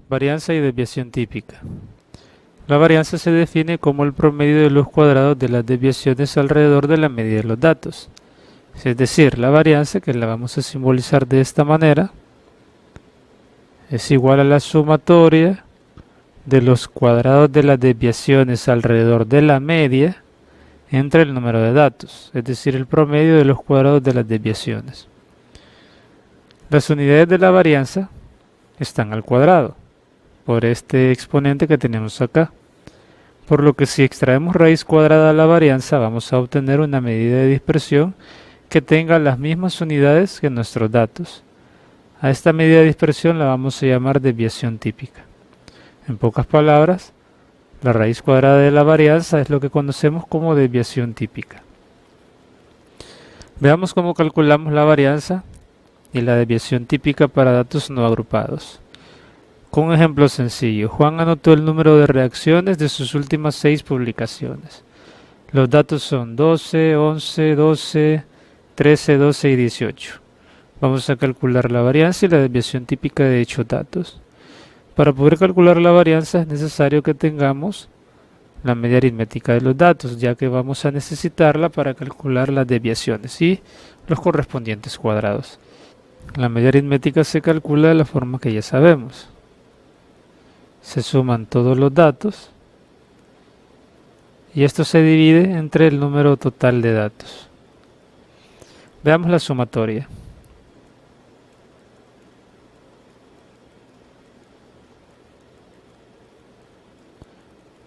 Varianza y desviación típica. La varianza se define como el promedio de los cuadrados de las desviaciones alrededor de la media de los datos. Es decir, la varianza, que la vamos a simbolizar de esta manera, es igual a la sumatoria de los cuadrados de las desviaciones alrededor de la media entre el número de datos, es decir, el promedio de los cuadrados de las desviaciones. Las unidades de la varianza están al cuadrado, por este exponente que tenemos acá. Por lo que si extraemos raíz cuadrada de la varianza, vamos a obtener una medida de dispersión que tenga las mismas unidades que nuestros datos. A esta medida de dispersión la vamos a llamar desviación típica. En pocas palabras, la raíz cuadrada de la varianza es lo que conocemos como desviación típica. Veamos cómo calculamos la varianza y la desviación típica para datos no agrupados. Con un ejemplo sencillo, Juan anotó el número de reacciones de sus últimas 6 publicaciones. Los datos son 12, 11, 12, 13, 12 y 18. Vamos a calcular la varianza y la desviación típica de dichos datos. Para poder calcular la varianza es necesario que tengamos la media aritmética de los datos, ya que vamos a necesitarla para calcular las desviaciones y los correspondientes cuadrados. La media aritmética se calcula de la forma que ya sabemos. Se suman todos los datos y esto se divide entre el número total de datos. Veamos la sumatoria.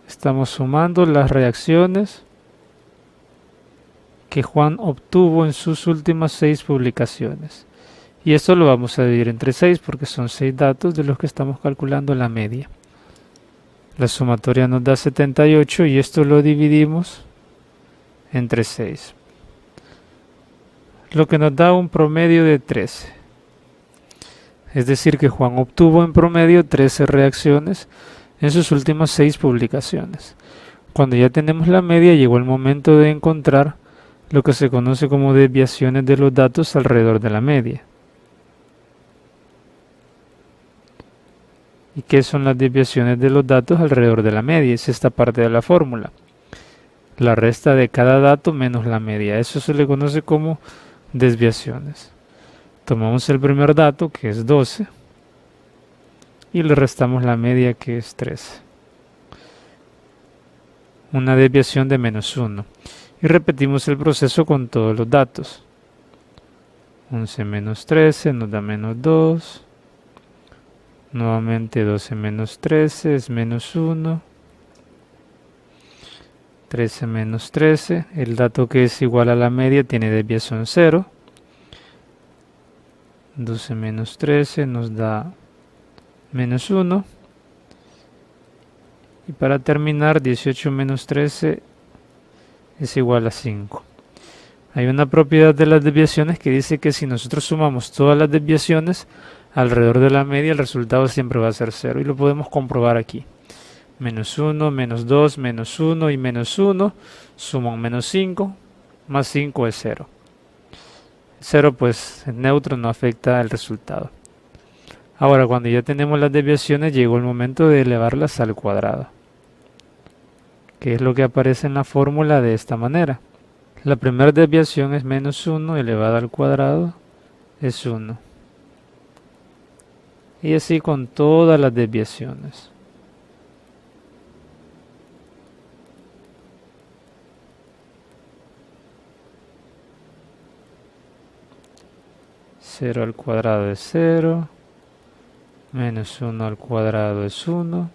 Estamos sumando las reacciones que Juan obtuvo en sus últimas 6 publicaciones. Y esto lo vamos a dividir entre 6 porque son 6 datos de los que estamos calculando la media. La sumatoria nos da 78 y esto lo dividimos entre 6. Lo que nos da un promedio de 13. Es decir que Juan obtuvo en promedio 13 reacciones en sus últimas 6 publicaciones. Cuando ya tenemos la media, llegó el momento de encontrar lo que se conoce como desviaciones de los datos alrededor de la media. ¿Y qué son las desviaciones de los datos alrededor de la media? Es esta parte de la fórmula. La resta de cada dato menos la media. Eso se le conoce como desviaciones. Tomamos el primer dato, que es 12, y le restamos la media, que es 13. Una desviación de menos 1. Y repetimos el proceso con todos los datos. 11 menos 13 nos da menos 2. Nuevamente 12 menos 13 es menos 1. 13 menos 13, el dato que es igual a la media tiene desviación 0. 12 menos 13 nos da menos 1. Y para terminar, 18 menos 13 es igual a 5. Hay una propiedad de las desviaciones que dice que si nosotros sumamos todas las desviaciones alrededor de la media, el resultado siempre va a ser 0. Y lo podemos comprobar aquí. Menos 1, menos 2, menos 1 y menos 1 suman menos 5, más 5 es 0. 0 pues es neutro, no afecta el resultado. Ahora, cuando ya tenemos las desviaciones, llegó el momento de elevarlas al cuadrado, que es lo que aparece en la fórmula de esta manera. La primera desviación es menos 1 elevada al cuadrado es 1. Y así con todas las desviaciones. Cero al cuadrado es 0. Menos 1 al cuadrado es 1.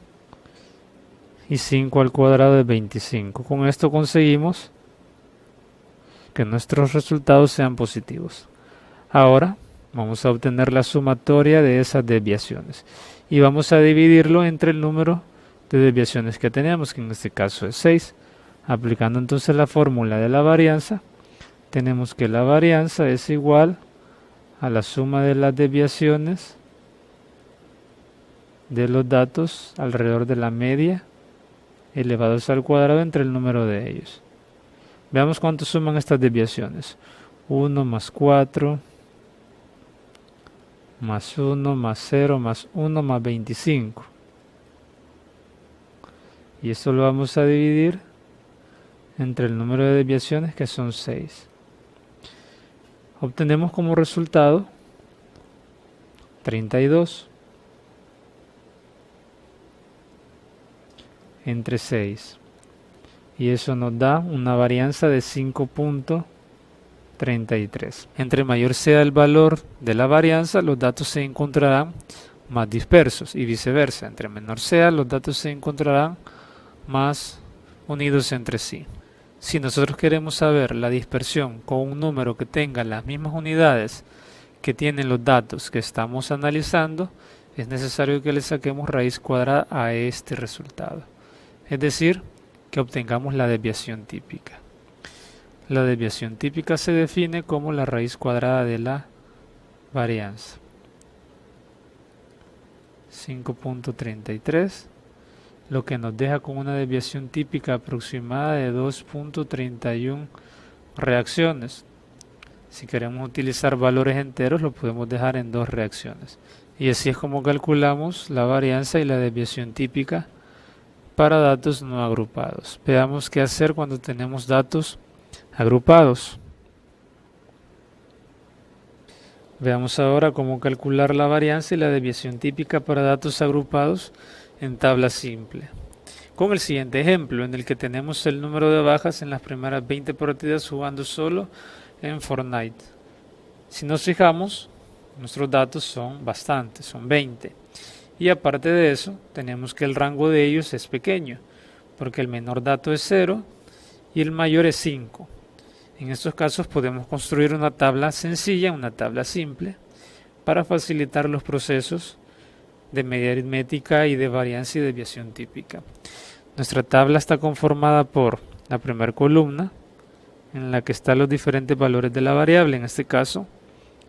Y 5 al cuadrado es 25. Con esto conseguimos que nuestros resultados sean positivos. Ahora vamos a obtener la sumatoria de esas desviaciones. Y vamos a dividirlo entre el número de desviaciones que tenemos, que en este caso es 6. Aplicando entonces la fórmula de la varianza, tenemos que la varianza es igual a la suma de las desviaciones de los datos alrededor de la media elevados al cuadrado entre el número de ellos. Veamos cuánto suman estas desviaciones. 1 más 4 más 1 más 0 más 1 más 25. y esto lo vamos a dividir entre el número de desviaciones, que son 6. Obtenemos como resultado 32 entre 6, y eso nos da una varianza de 5.33. Entre mayor sea el valor de la varianza, los datos se encontrarán más dispersos, y viceversa. Entre menor sea, los datos se encontrarán más unidos entre sí. Si nosotros queremos saber la dispersión con un número que tenga las mismas unidades que tienen los datos que estamos analizando, es necesario que le saquemos raíz cuadrada a este resultado. Es decir, que obtengamos la desviación típica. La desviación típica se define como la raíz cuadrada de la varianza. 5.33, lo que nos deja con una desviación típica aproximada de 2.31 reacciones. Si queremos utilizar valores enteros, lo podemos dejar en 2 reacciones. Y así es como calculamos la varianza y la desviación típica para datos no agrupados. Veamos qué hacer cuando tenemos datos agrupados. Veamos ahora cómo calcular la varianza y la desviación típica para datos agrupados en tabla simple. Con el siguiente ejemplo, en el que tenemos el número de bajas en las primeras 20 partidas jugando solo en Fortnite. Si nos fijamos, nuestros datos son bastantes, son 20. Y aparte de eso, tenemos que el rango de ellos es pequeño, porque el menor dato es 0 y el mayor es 5. En estos casos podemos construir una tabla sencilla, una tabla simple, para facilitar los procesos de media aritmética y de varianza y desviación típica. Nuestra tabla está conformada por la primera columna, en la que están los diferentes valores de la variable. En este caso,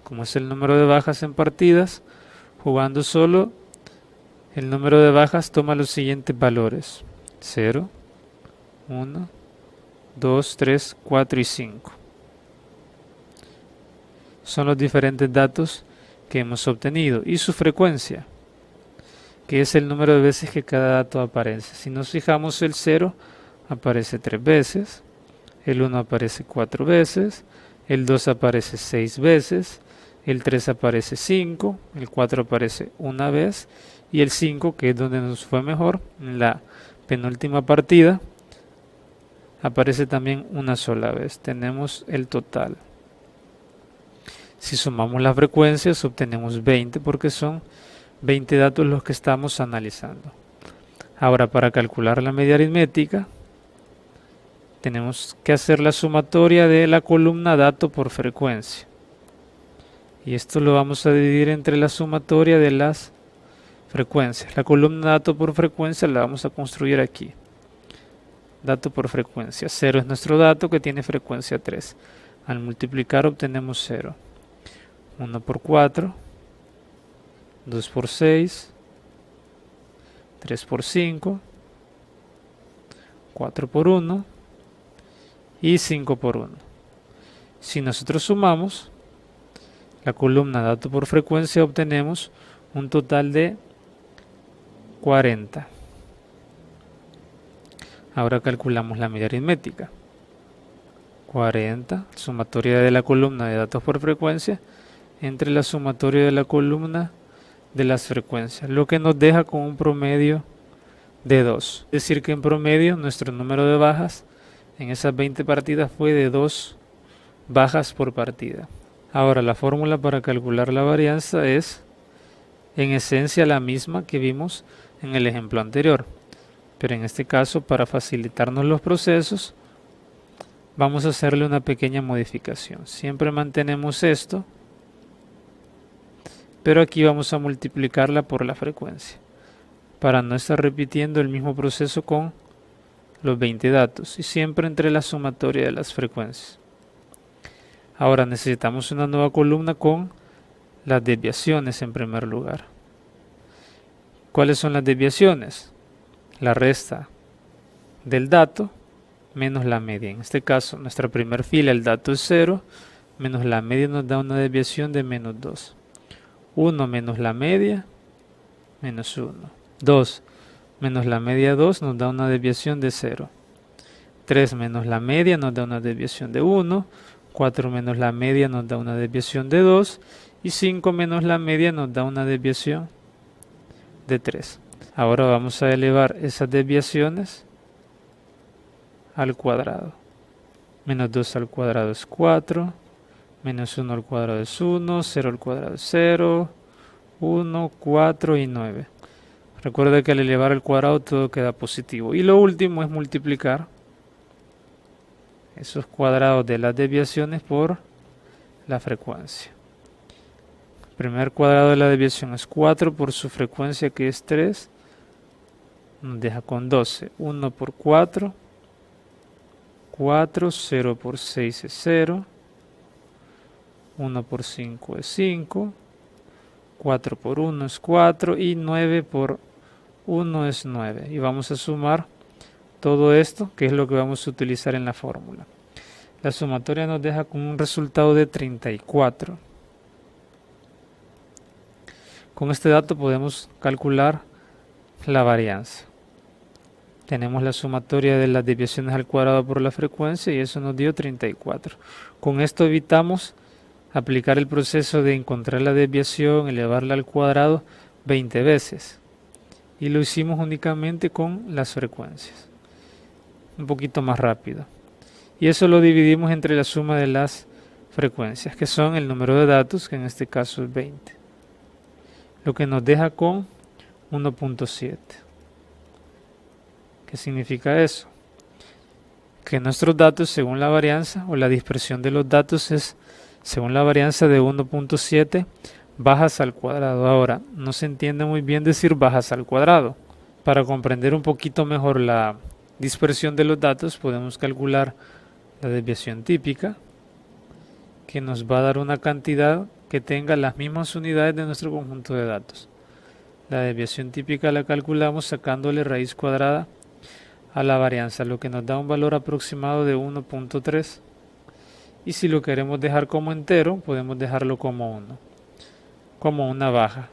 como es el número de bajas en partidas, jugando solo, el número de bajas toma los siguientes valores: 0, 1, 2, 3, 4 y 5. Son los diferentes datos que hemos obtenido y su frecuencia, que es el número de veces que cada dato aparece. Si nos fijamos, el 0 aparece 3 veces, el 1 aparece 4 veces, el 2 aparece 6 veces, el 3 aparece 5, el 4 aparece una vez, y el 5, que es donde nos fue mejor, en la penúltima partida, aparece también una sola vez. Tenemos el total. Si sumamos las frecuencias, obtenemos 20, porque son 20 datos los que estamos analizando. Ahora, para calcular la media aritmética, tenemos que hacer la sumatoria de la columna dato por frecuencia. Y esto lo vamos a dividir entre la sumatoria de las frecuencias. La columna dato por frecuencia la vamos a construir aquí. Dato por frecuencia. 0 es nuestro dato, que tiene frecuencia 3. Al multiplicar obtenemos 0. 1 por 4. 2 por 6. 3 por 5. 4 por 1. Y 5 por 1. Si nosotros sumamos la columna dato por frecuencia, obtenemos un total de 40. Ahora calculamos la media aritmética. 40, sumatoria de la columna de datos por frecuencia, entre la sumatoria de la columna de las frecuencias, lo que nos deja con un promedio de 2. Es decir, que en promedio nuestro número de bajas en esas 20 partidas fue de 2 bajas por partida. Ahora, la fórmula para calcular la varianza es en esencia la misma que vimos en el ejemplo anterior, pero en este caso, para facilitarnos los procesos, vamos a hacerle una pequeña modificación. Siempre mantenemos esto, pero aquí vamos a multiplicarla por la frecuencia, para no estar repitiendo el mismo proceso con los 20 datos, y siempre entre la sumatoria de las frecuencias. Ahora necesitamos una nueva columna con las desviaciones en primer lugar. ¿Cuáles son las desviaciones? La resta del dato menos la media. En este caso, nuestra primera fila, el dato es 0, menos la media nos da una desviación de menos 2. 1 menos la media, menos 1. 2 menos la media 2 nos da una desviación de 0. 3 menos la media nos da una desviación de 1. 4 menos la media nos da una desviación de 2. Y 5 menos la media nos da una desviación de 3. Ahora vamos a elevar esas desviaciones al cuadrado. Menos 2 al cuadrado es 4. Menos 1 al cuadrado es 1. 0 al cuadrado es 0. 1, 4 y 9. Recuerda que al elevar al cuadrado todo queda positivo. Y lo último es multiplicar esos cuadrados de las desviaciones por la frecuencia. El primer cuadrado de la desviación es 4 por su frecuencia, que es 3. Nos deja con 12. 1 por 4. 4. 0 por 6 es 0. 1 por 5 es 5. 4 por 1 es 4. Y 9 por 1 es 9. Y vamos a sumar todo esto, que es lo que vamos a utilizar en la fórmula. La sumatoria nos deja con un resultado de 34. Con este dato podemos calcular la varianza. Tenemos la sumatoria de las desviaciones al cuadrado por la frecuencia y eso nos dio 34. Con esto evitamos aplicar el proceso de encontrar la desviación, elevarla al cuadrado 20 veces. Y lo hicimos únicamente con las frecuencias. Un poquito más rápido. Y eso lo dividimos entre la suma de las frecuencias, que son el número de datos, que en este caso es 20. Lo que nos deja con 1.7. ¿Qué significa eso? Que nuestros datos, según la varianza o la dispersión de los datos, es según la varianza de 1.7 bajas al cuadrado. Ahora, no se entiende muy bien decir bajas al cuadrado. Para comprender un poquito mejor la dispersión de los datos, podemos calcular la desviación típica, que nos va a dar una cantidad que tenga las mismas unidades de nuestro conjunto de datos. La desviación típica la calculamos sacándole raíz cuadrada a la varianza, lo que nos da un valor aproximado de 1.3. Y si lo queremos dejar como entero, podemos dejarlo como 1, como una baja.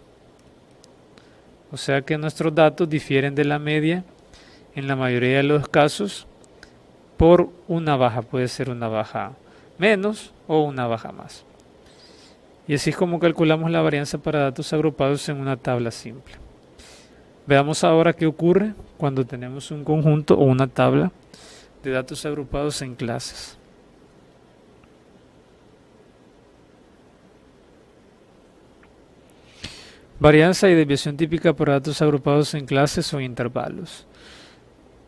O sea que nuestros datos difieren de la media en la mayoría de los casos por una baja. Puede ser una baja menos o una baja más. Y así es como calculamos la varianza para datos agrupados en una tabla simple. Veamos ahora qué ocurre cuando tenemos un conjunto o una tabla de datos agrupados en clases. Varianza y desviación típica para datos agrupados en clases o intervalos.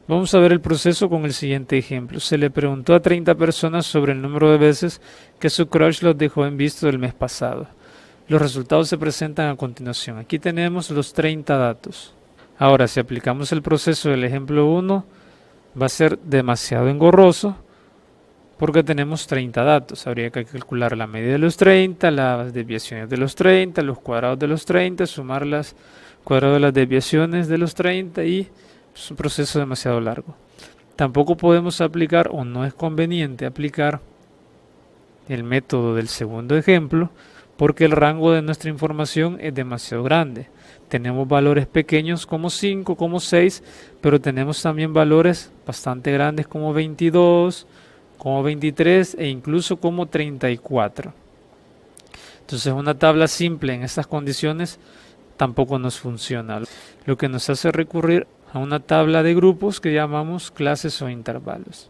Vamos a ver el proceso con el siguiente ejemplo. Se le preguntó a 30 personas sobre el número de veces que su crush los dejó en visto el mes pasado. Los resultados se presentan a continuación. Aquí tenemos los 30 datos. Ahora, si aplicamos el proceso del ejemplo 1, va a ser demasiado engorroso porque tenemos 30 datos. Habría que calcular la media de los 30, las desviaciones de los 30, los cuadrados de los 30, sumar los cuadrados de las desviaciones de los 30 y es un proceso demasiado largo. Tampoco podemos aplicar, o no es conveniente aplicar, el método del segundo ejemplo, porque el rango de nuestra información es demasiado grande. Tenemos valores pequeños como 5, como 6, pero tenemos también valores bastante grandes como 22, como 23 e incluso como 34. Entonces una tabla simple en estas condiciones tampoco nos funciona. Lo que nos hace recurrir a una tabla de grupos que llamamos clases o intervalos.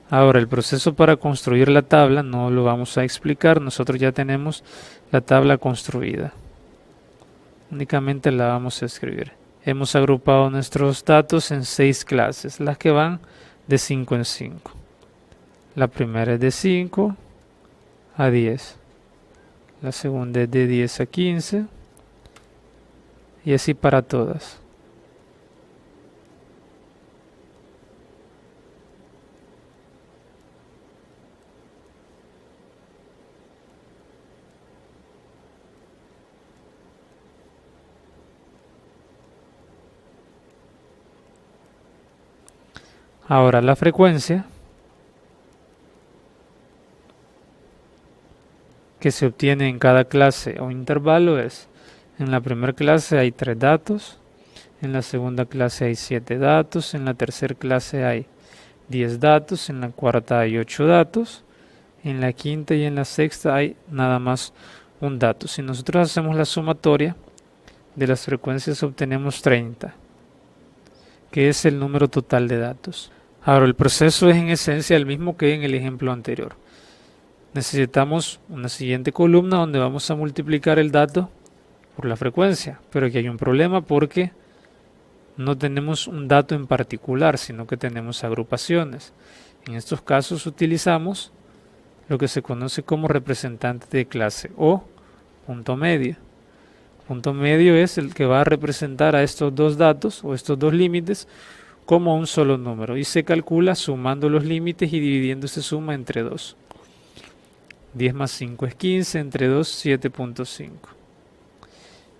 Ahora, el proceso para construir la tabla no lo vamos a explicar, nosotros ya tenemos la tabla construida. Únicamente la vamos a escribir. Hemos agrupado nuestros datos en 6 clases, las que van de 5 en 5. La primera es de 5 a 10. La segunda es de 10 a 15. Y así para todas. Ahora la frecuencia que se obtiene en cada clase o intervalo es: en la primera clase hay 3 datos, En la segunda clase hay 7 datos, en la tercera clase hay 10 datos, en la cuarta hay 8 datos, en la quinta y en la sexta hay nada más un dato. Si nosotros hacemos la sumatoria de las frecuencias obtenemos 30, que es el número total de datos. Ahora el proceso es en esencia el mismo que en el ejemplo anterior. Necesitamos una siguiente columna donde vamos a multiplicar el dato por la frecuencia, pero aquí hay un problema porque no tenemos un dato en particular, sino que tenemos agrupaciones. En estos casos utilizamos lo que se conoce como representante de clase o punto medio. Punto medio es el que va a representar a estos dos datos o estos dos límites como un solo número y se calcula sumando los límites y dividiendo esa suma entre 2. 10 más 5 es 15, entre 2 7.5.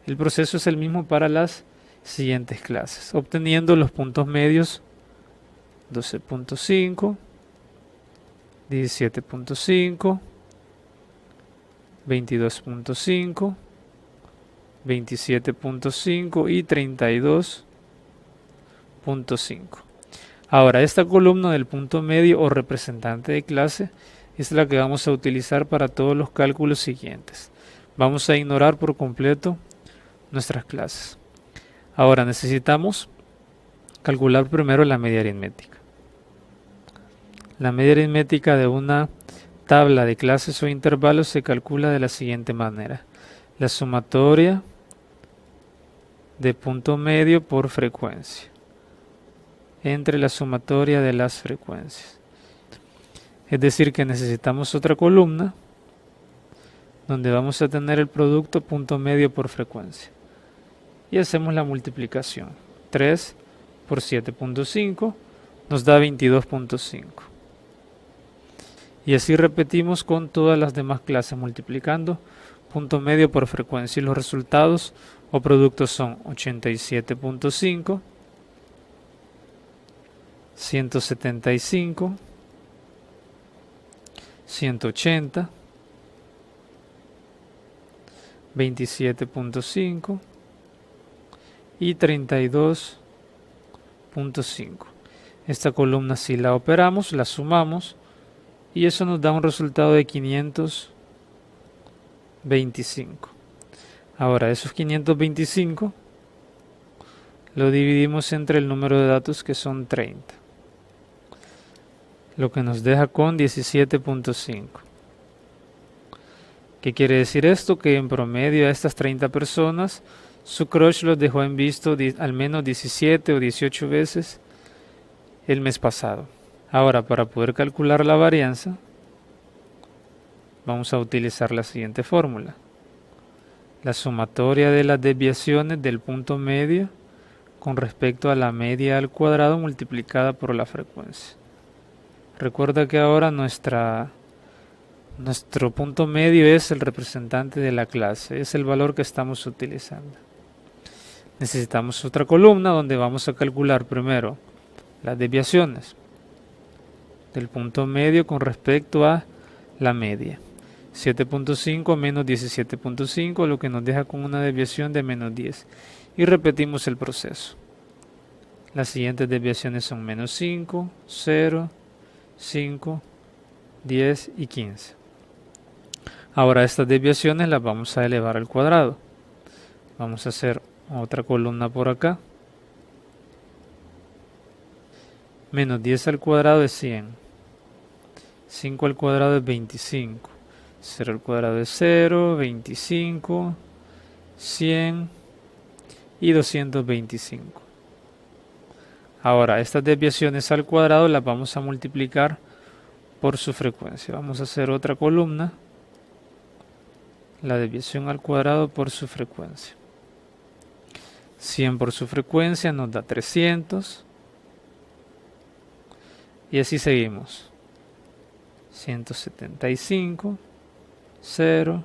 El proceso es el mismo para las siguientes clases, obteniendo los puntos medios 12.5, 17.5, 22.5, 27.5 y 32.5. Ahora, esta columna del punto medio o representante de clase es la que vamos a utilizar para todos los cálculos siguientes. Vamos a ignorar por completo nuestras clases. Ahora necesitamos calcular primero la media aritmética. La media aritmética de una tabla de clases o intervalos se calcula de la siguiente manera. La sumatoria de punto medio por frecuencia entre la sumatoria de las frecuencias. Es decir que necesitamos otra columna donde vamos a tener el producto punto medio por frecuencia. Y hacemos la multiplicación. 3 por 7.5 nos da 22.5. Y así repetimos con todas las demás clases multiplicando punto medio por frecuencia. Y los resultados o productos son 87.5, 175, 180, 27.5 y 32.5. Esta columna si la operamos, la sumamos y eso nos da un resultado de 525. Ahora esos 525 lo dividimos entre el número de datos que son 30, lo que nos deja con 17.5. ¿Qué quiere decir esto? Que en promedio a estas 30 personas su crush los dejó en visto al menos 17 o 18 veces el mes pasado. Ahora, para poder calcular la varianza, vamos a utilizar la siguiente fórmula. La sumatoria de las desviaciones del punto medio con respecto a la media al cuadrado multiplicada por la frecuencia. Recuerda que ahora nuestro punto medio es el representante de la clase, es el valor que estamos utilizando. Necesitamos otra columna donde vamos a calcular primero las desviaciones del punto medio con respecto a la media. 7.5 menos 17.5, lo que nos deja con una desviación de menos 10. Y repetimos el proceso. Las siguientes desviaciones son menos 5, 0, 5, 10 y 15. Ahora estas desviaciones las vamos a elevar al cuadrado. Vamos a hacer otra columna por acá. Menos 10 al cuadrado es 100. 5 al cuadrado es 25. 0 al cuadrado es 0, 25, 100 y 225. Ahora, estas desviaciones al cuadrado las vamos a multiplicar por su frecuencia. Vamos a hacer otra columna. La desviación al cuadrado por su frecuencia. 100 por su frecuencia nos da 300. Y así seguimos. 175, 0,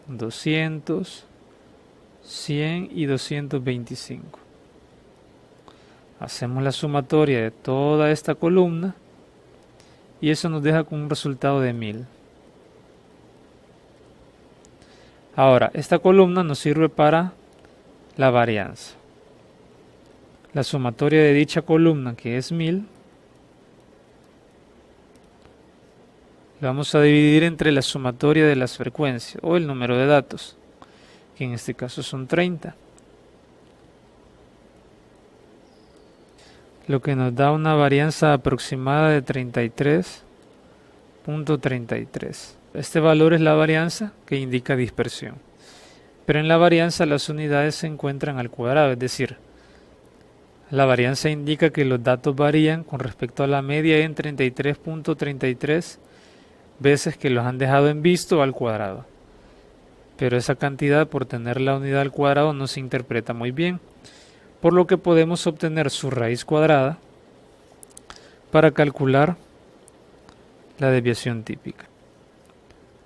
200, 100 y 225. Hacemos la sumatoria de toda esta columna y eso nos deja con un resultado de 1000. Ahora, esta columna nos sirve para la varianza. la sumatoria de dicha columna, que es 1000, la vamos a dividir entre la sumatoria de las frecuencias o el número de datos, que en este caso son 30. Lo que nos da una varianza aproximada de 33.33. Este valor es la varianza que indica dispersión. Pero en la varianza las unidades se encuentran al cuadrado, es decir, la varianza indica que los datos varían con respecto a la media en 33.33 veces que los han dejado en visto al cuadrado. Pero esa cantidad, por tener la unidad al cuadrado, no se interpreta muy bien, por lo que podemos obtener su raíz cuadrada para calcular la desviación típica.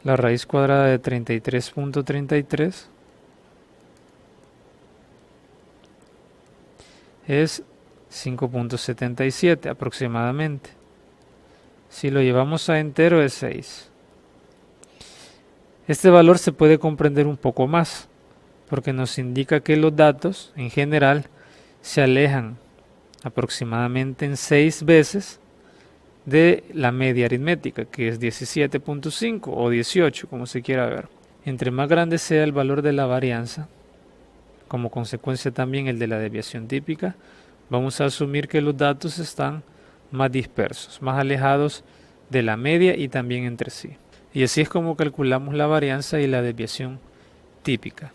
La raíz cuadrada de 33.33 es 5.77 aproximadamente. Si lo llevamos a entero es 6. Este valor se puede comprender un poco más, porque nos indica que los datos, en general, se alejan aproximadamente en 6 veces de la media aritmética, que es 17.5 o 18, como se quiera ver. Entre más grande sea el valor de la varianza, como consecuencia también el de la desviación típica, vamos a asumir que los datos están más dispersos, más alejados de la media y también entre sí. Y así es como calculamos la varianza y la desviación típica.